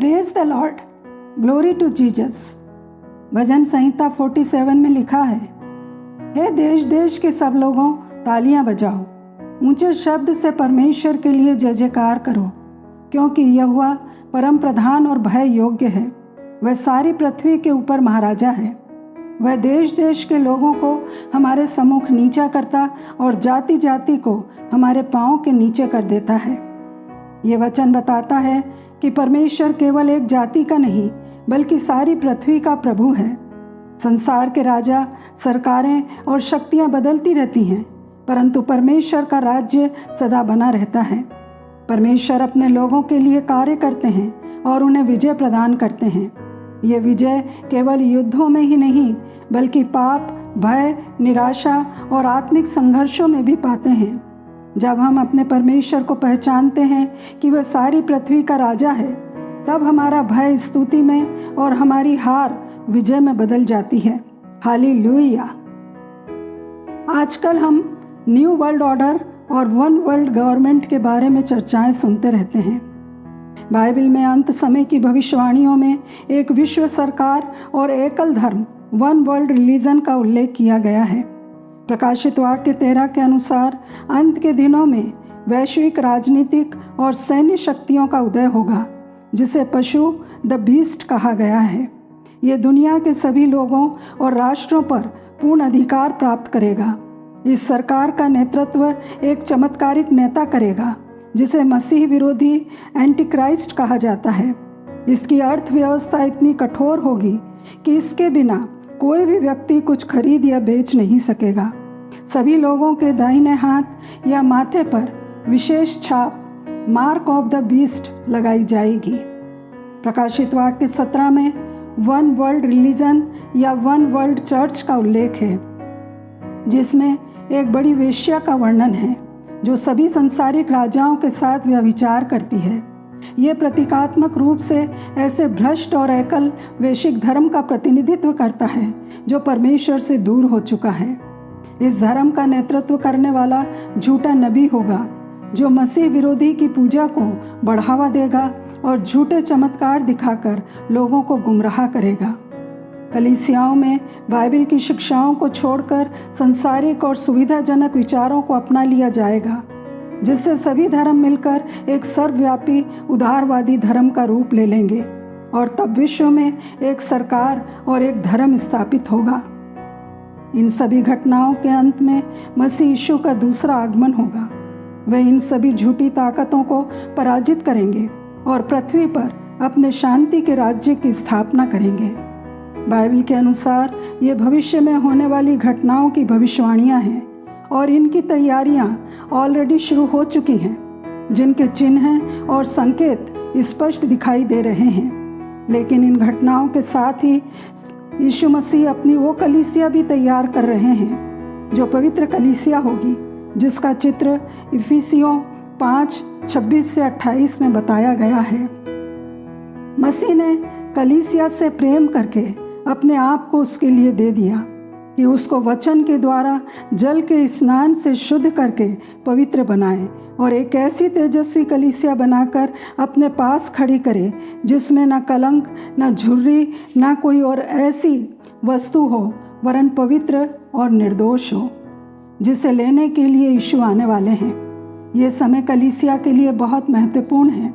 Praise the Lord, glory to Jesus. भजन संहिता 47 में लिखा है, हे देश देश के सब लोगों तालियां बजाओ, ऊंचे शब्द से परमेश्वर के लिए जय जयकार करो, क्योंकि यहोवा परम प्रधान और भय योग्य है। वह सारी पृथ्वी के ऊपर महाराजा है। वह देश देश के लोगों को हमारे सम्मुख नीचा करता और जाति जाति को हमारे पांव के नीचे कर देता है। ये वचन बताता है कि परमेश्वर केवल एक जाति का नहीं बल्कि सारी पृथ्वी का प्रभु है। संसार के राजा, सरकारें और शक्तियां बदलती रहती हैं, परंतु परमेश्वर का राज्य सदा बना रहता है। परमेश्वर अपने लोगों के लिए कार्य करते हैं और उन्हें विजय प्रदान करते हैं। ये विजय केवल युद्धों में ही नहीं बल्कि पाप, भय, निराशा और आत्मिक संघर्षों में भी पाते हैं। जब हम अपने परमेश्वर को पहचानते हैं कि वह सारी पृथ्वी का राजा है, तब हमारा भय स्तुति में और हमारी हार विजय में बदल जाती है। हालेलुया। आजकल हम न्यू वर्ल्ड ऑर्डर और वन वर्ल्ड गवर्नमेंट के बारे में चर्चाएं सुनते रहते हैं। बाइबल में अंत समय की भविष्यवाणियों में एक विश्व सरकार और एकल धर्म, वन वर्ल्ड रिलीजन का उल्लेख किया गया है। प्रकाशित वाक्य 13 के अनुसार अंत के दिनों में वैश्विक राजनीतिक और सैन्य शक्तियों का उदय होगा, जिसे पशु द बीस्ट कहा गया है। ये दुनिया के सभी लोगों और राष्ट्रों पर पूर्ण अधिकार प्राप्त करेगा। इस सरकार का नेतृत्व एक चमत्कारिक नेता करेगा, जिसे मसीह विरोधी एंटीक्राइस्ट कहा जाता है। इसकी अर्थव्यवस्था इतनी कठोर होगी कि इसके बिना कोई भी व्यक्ति कुछ खरीद या बेच नहीं सकेगा। सभी लोगों के दाहिने हाथ या माथे पर विशेष छाप मार्क ऑफ द बीस्ट लगाई जाएगी। प्रकाशित वाक्य 17 में वन वर्ल्ड रिलीजन या वन वर्ल्ड चर्च का उल्लेख है, जिसमें एक बड़ी वेश्या का वर्णन है जो सभी संसारिक राजाओं के साथ व्यभिचार करती है। ये प्रतीकात्मक रूप से ऐसे भ्रष्ट और एकल वैश्विक धर्म का प्रतिनिधित्व करता है जो परमेश्वर से दूर हो चुका है। इस धर्म का नेतृत्व करने वाला झूठा नबी होगा, जो मसीह विरोधी की पूजा को बढ़ावा देगा और झूठे चमत्कार दिखाकर लोगों को गुमराह करेगा। कलीसियाओं में बाइबल की शिक्षाओं को छोड़कर सांसारिक और सुविधाजनक विचारों को अपना लिया जाएगा, जिससे सभी धर्म मिलकर एक सर्वव्यापी उदारवादी धर्म का रूप ले लेंगे और तब विश्व में एक सरकार और एक धर्म स्थापित होगा। इन सभी घटनाओं के अंत में मसीह यीशु का दूसरा आगमन होगा। वे इन सभी झूठी ताकतों को पराजित करेंगे और पृथ्वी पर अपने शांति के राज्य की स्थापना करेंगे। बाइबल के अनुसार ये भविष्य में होने वाली घटनाओं की भविष्यवाणियां हैं और इनकी तैयारियां ऑलरेडी शुरू हो चुकी हैं, जिनके चिन्ह और संकेत स्पष्ट दिखाई दे रहे हैं। लेकिन इन घटनाओं के साथ ही यीशु मसीह अपनी वो कलीसिया भी तैयार कर रहे हैं जो पवित्र कलीसिया होगी, जिसका चित्र इफिसियों 5:26 से 28 में बताया गया है। मसीह ने कलीसिया से प्रेम करके अपने आप को उसके लिए दे दिया कि उसको वचन के द्वारा जल के स्नान से शुद्ध करके पवित्र बनाए और एक ऐसी तेजस्वी कलीसिया बनाकर अपने पास खड़ी करे, जिसमें न कलंक, न झुर्री, न कोई और ऐसी वस्तु हो, वरन पवित्र और निर्दोष हो, जिसे लेने के लिए यीशु आने वाले हैं। ये समय कलीसिया के लिए बहुत महत्वपूर्ण है।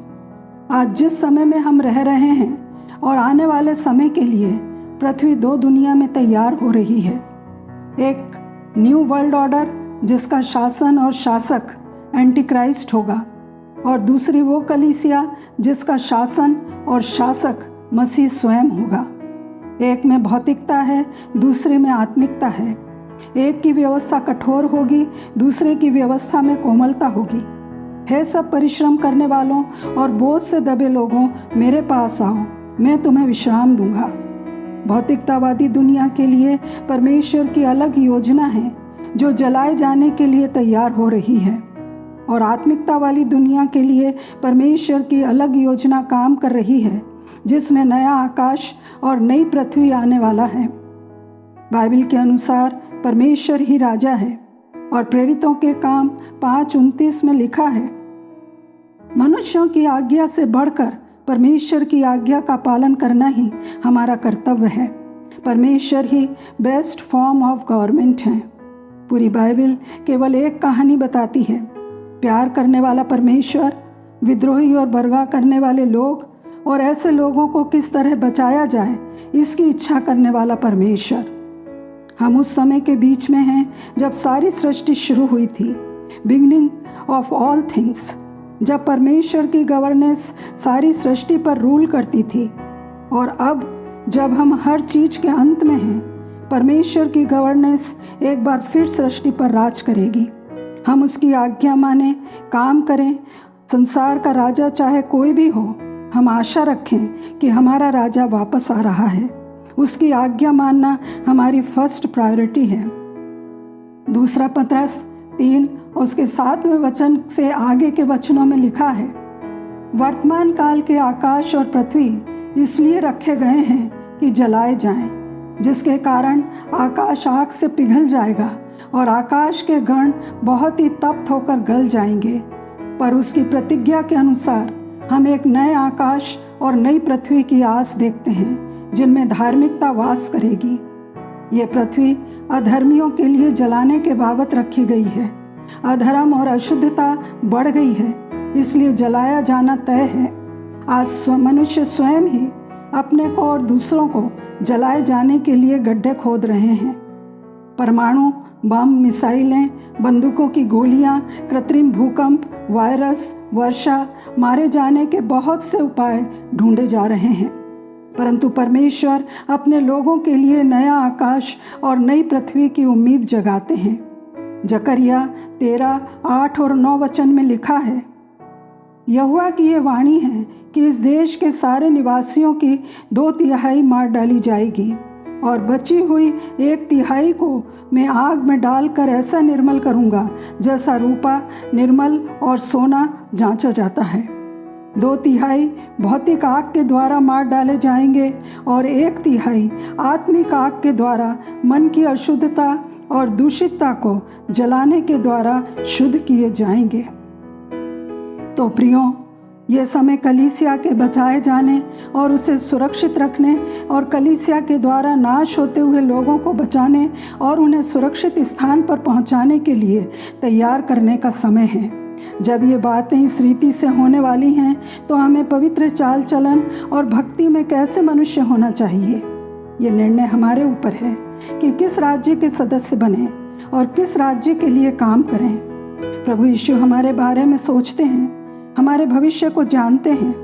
आज जिस समय में हम रह रहे हैं और आने वाले समय के लिए पृथ्वी दो दुनिया में तैयार हो रही है। एक न्यू वर्ल्ड ऑर्डर जिसका शासन और शासक एंटीक्राइस्ट होगा, और दूसरी वो कलीसिया जिसका शासन और शासक मसीह स्वयं होगा। एक में भौतिकता है, दूसरे में आत्मिकता है। एक की व्यवस्था कठोर होगी, दूसरे की व्यवस्था में कोमलता होगी। है सब परिश्रम करने वालों और बोझ से दबे लोगों, मेरे पास आओ, मैं तुम्हें विश्राम दूंगा। भौतिकतावादी दुनिया के लिए परमेश्वर की अलग योजना है जो जलाए जाने के लिए तैयार हो रही है, और आत्मिकता वाली दुनिया के लिए परमेश्वर की अलग योजना काम कर रही है, जिसमें नया आकाश और नई पृथ्वी आने वाला है। बाइबल के अनुसार परमेश्वर ही राजा है और प्रेरितों के काम 5:29 में लिखा है, मनुष्यों की आज्ञा से बढ़कर परमेश्वर की आज्ञा का पालन करना ही हमारा कर्तव्य है। परमेश्वर ही बेस्ट फॉर्म ऑफ गवर्नमेंट है। पूरी बाइबल केवल एक कहानी बताती है, प्यार करने वाला परमेश्वर, विद्रोही और बर्बाह करने वाले लोग और ऐसे लोगों को किस तरह बचाया जाए इसकी इच्छा करने वाला परमेश्वर। हम उस समय के बीच में हैं जब सारी सृष्टि शुरू हुई थी, बिगिनिंग ऑफ ऑल थिंग्स, जब परमेश्वर की गवर्नेंस सारी सृष्टि पर रूल करती थी। और अब जब हम हर चीज़ के अंत में हैं, परमेश्वर की गवर्नेंस एक बार फिर सृष्टि पर राज करेगी। हम उसकी आज्ञा माने, काम करें। संसार का राजा चाहे कोई भी हो, हम आशा रखें कि हमारा राजा वापस आ रहा है। उसकी आज्ञा मानना हमारी फर्स्ट प्रायोरिटी है। दूसरा पतरस 3 उसके 7वें वचन से आगे के वचनों में लिखा है, वर्तमान काल के आकाश और पृथ्वी इसलिए रखे गए हैं कि जलाए जाएं, जिसके कारण आकाश आग से पिघल जाएगा और आकाश के गण बहुत ही तप्त होकर गल जाएंगे। पर उसकी प्रतिज्ञा के अनुसार हम एक नए आकाश और नई पृथ्वी की आस देखते हैं, जिनमें धार्मिकता वास करेगी। ये पृथ्वी अधर्मियों के लिए जलाने के बाबत रखी गई है। अधर्म और अशुद्धता बढ़ गई है, इसलिए जलाया जाना तय है। आज मनुष्य स्वयं ही अपने को और दूसरों को जलाए जाने के लिए गड्ढे खोद रहे हैं। परमाणु बम, मिसाइलें, बंदूकों की गोलियां, कृत्रिम भूकंप, वायरस, वर्षा, मारे जाने के बहुत से उपाय ढूंढे जा रहे हैं। परंतु परमेश्वर अपने लोगों के लिए नया आकाश और नई पृथ्वी की उम्मीद जगाते हैं। जकरिया 13, 8 और 9 वचन में लिखा है, यहोवा की ये वाणी है कि इस देश के सारे निवासियों की 2/3 मार डाली जाएगी और बची हुई 1/3 को मैं आग में डालकर ऐसा निर्मल करूँगा जैसा रूपा निर्मल और सोना जांचा जाता है। 2/3 भौतिक आग के द्वारा मार डाले जाएंगे और 1/3 आत्मिक आग के द्वारा मन की अशुद्धता और दूषितता को जलाने के द्वारा शुद्ध किए जाएंगे। तो प्रियो, ये समय कलीसिया के बचाए जाने और उसे सुरक्षित रखने और कलीसिया के द्वारा नाश होते हुए लोगों को बचाने और उन्हें सुरक्षित स्थान पर पहुंचाने के लिए तैयार करने का समय है। जब ये बातें इस रीति से होने वाली हैं तो हमें पवित्र चाल चलन और भक्ति में कैसे मनुष्य होना चाहिए, ये निर्णय हमारे ऊपर है कि किस राज्य के सदस्य बने और किस राज्य के लिए काम करें। प्रभु यीशु हमारे बारे में सोचते हैं, हमारे भविष्य को जानते हैं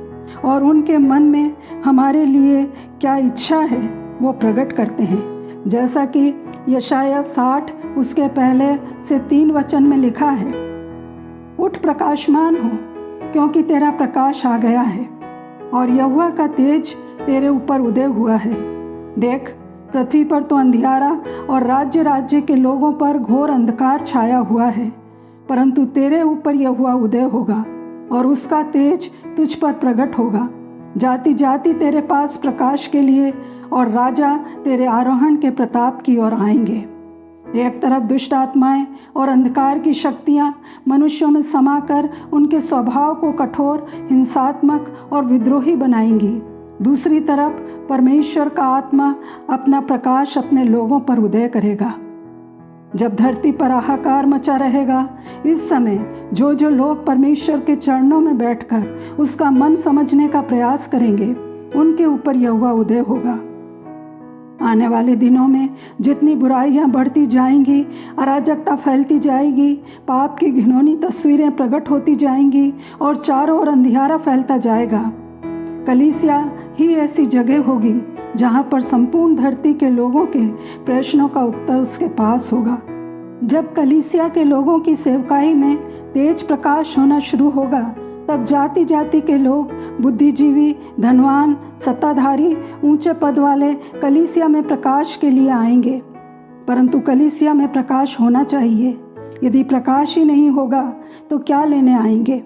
और उनके मन में हमारे लिए क्या इच्छा है वो प्रकट करते हैं। जैसा कि यशाया 60 उसके पहले से 3 वचन में लिखा है, उठ प्रकाशमान हो, क्योंकि तेरा प्रकाश आ गया है और यहोवा का तेज तेरे ऊपर उदय हुआ है। देख, पृथ्वी पर तो अंधियारा और राज्य राज्य के लोगों पर घोर अंधकार छाया हुआ है, परंतु तेरे ऊपर यहोवा उदय होगा और उसका तेज तुझ पर प्रकट होगा। जाति जाति तेरे पास प्रकाश के लिए और राजा तेरे आरोहण के प्रताप की ओर आएंगे। एक तरफ दुष्ट आत्माएं और अंधकार की शक्तियां मनुष्यों में समाकर उनके स्वभाव को कठोर, हिंसात्मक और विद्रोही बनाएंगी। दूसरी तरफ परमेश्वर का आत्मा अपना प्रकाश अपने लोगों पर उदय करेगा। जब धरती पर हाहाकार मचा रहेगा, इस समय जो जो लोग परमेश्वर के चरणों में बैठकर उसका मन समझने का प्रयास करेंगे, उनके ऊपर यहोवा उदय होगा। आने वाले दिनों में जितनी बुराइयां बढ़ती जाएंगी, अराजकता फैलती जाएगी, पाप की घिनौनी तस्वीरें प्रकट होती जाएंगी और चारों ओर अंधियारा फैलता जाएगा, कलीसिया ही ऐसी जगह होगी जहाँ पर संपूर्ण धरती के लोगों के प्रश्नों का उत्तर उसके पास होगा। जब कलीसिया के लोगों की सेवकाई में तेज प्रकाश होना शुरू होगा, तब जाति जाति के लोग, बुद्धिजीवी, धनवान, सत्ताधारी, ऊंचे पद वाले कलीसिया में प्रकाश के लिए आएंगे। परंतु कलीसिया में प्रकाश होना चाहिए। यदि प्रकाश ही नहीं होगा तो क्या लेने आएंगे?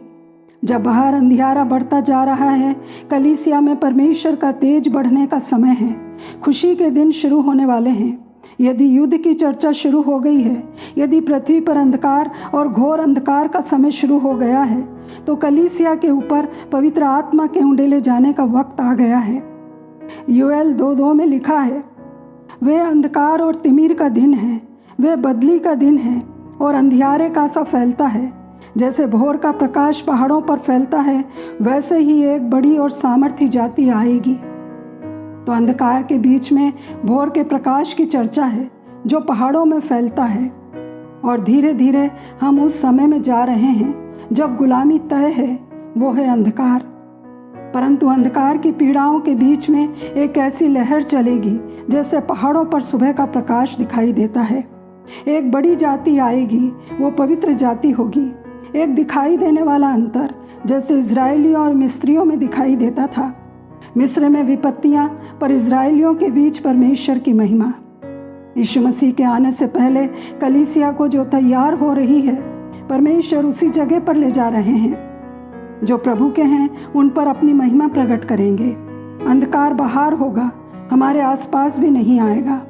जब बाहर अंधियारा बढ़ता जा रहा है, कलीसिया में परमेश्वर का तेज बढ़ने का समय है। खुशी के दिन शुरू होने वाले हैं। यदि युद्ध की चर्चा शुरू हो गई है, यदि पृथ्वी पर अंधकार और घोर अंधकार का समय शुरू हो गया है, तो कलीसिया के ऊपर पवित्र आत्मा के उंडेले जाने का वक्त आ गया है। यूएल 2:2 में लिखा है, वे अंधकार और तिमिर का दिन है, वे बदली का दिन है और अंधियारे का सा फैलता है। जैसे भोर का प्रकाश पहाड़ों पर फैलता है, वैसे ही एक बड़ी और सामर्थी जाति आएगी। तो अंधकार के बीच में भोर के प्रकाश की चर्चा है जो पहाड़ों में फैलता है। और धीरे धीरे हम उस समय में जा रहे हैं जब गुलामी तय है, वो है अंधकार। परंतु अंधकार की पीड़ाओं के बीच में एक ऐसी लहर चलेगी जैसे पहाड़ों पर सुबह का प्रकाश दिखाई देता है। एक बड़ी जाति आएगी, वो पवित्र जाति होगी। एक दिखाई देने वाला अंतर जैसे इजरायलियों और मिस्रियों में दिखाई देता था। मिस्र में विपत्तियां, पर इजरायलियों के बीच परमेश्वर की महिमा। यीशु मसीह के आने से पहले कलीसिया को जो तैयार हो रही है, परमेश्वर उसी जगह पर ले जा रहे हैं। जो प्रभु के हैं उन पर अपनी महिमा प्रकट करेंगे। अंधकार बाहर होगा, हमारे आसपास भी नहीं आएगा।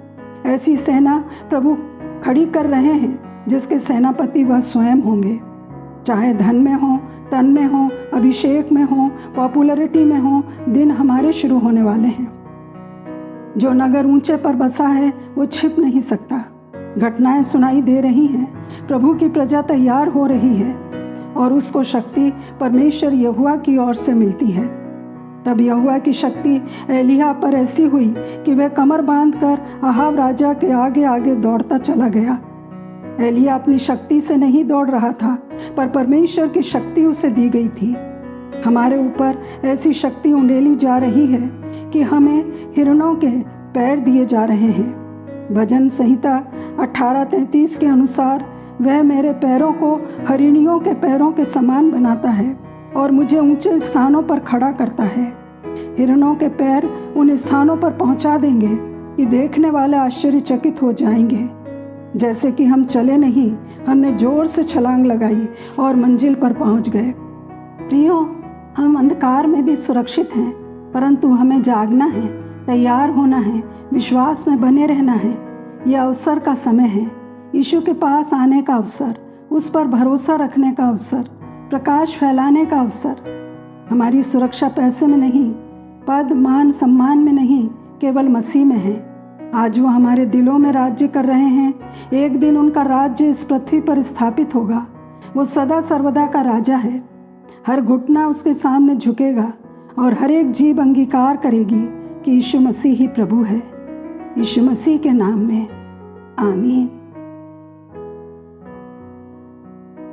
ऐसी सेना प्रभु खड़ी कर रहे हैं जिसके सेनापति वह स्वयं होंगे। चाहे धन में हो, तन में हो, अभिषेक में हो, पॉपुलैरिटी में हो, दिन हमारे शुरू होने वाले हैं। जो नगर ऊंचे पर बसा है वो छिप नहीं सकता। घटनाएं सुनाई दे रही हैं, प्रभु की प्रजा तैयार हो रही है और उसको शक्ति परमेश्वर यहोवा की ओर से मिलती है। तब यहोवा की शक्ति एलिय्याह पर ऐसी हुई कि वह कमर बांधकर अहाब राजा के आगे आगे दौड़ता चला गया। एलिय्याह अपनी शक्ति से नहीं दौड़ रहा था, पर परमेश्वर की शक्ति उसे दी गई थी। हमारे ऊपर ऐसी शक्ति उंडेली जा रही है कि हमें हिरणों के पैर दिए जा रहे हैं। भजन संहिता 18:33 के अनुसार, वह मेरे पैरों को हरिणियों के पैरों के समान बनाता है और मुझे ऊंचे स्थानों पर खड़ा करता है। हिरणों के पैर उन स्थानों पर पहुंचा देंगे कि देखने वाले आश्चर्यचकित हो जाएंगे। जैसे कि हम चले नहीं, हमने जोर से छलांग लगाई और मंजिल पर पहुंच गए। प्रियो, हम अंधकार में भी सुरक्षित हैं, परंतु हमें जागना है, तैयार होना है, विश्वास में बने रहना है। यह अवसर का समय है, यीशु के पास आने का अवसर, उस पर भरोसा रखने का अवसर, प्रकाश फैलाने का अवसर। हमारी सुरक्षा पैसे में नहीं, पद मान सम्मान में नहीं, केवल मसीह में है। आज वो हमारे दिलों में राज्य कर रहे हैं। एक दिन उनका राज्य इस पृथ्वी पर स्थापित होगा। वो सदा सर्वदा का राजा है। हर घुटना उसके सामने झुकेगा और हर एक जीभ अंगीकार करेगी कि यीशु मसीह ही प्रभु है। यीशु मसीह के नाम में आमीन।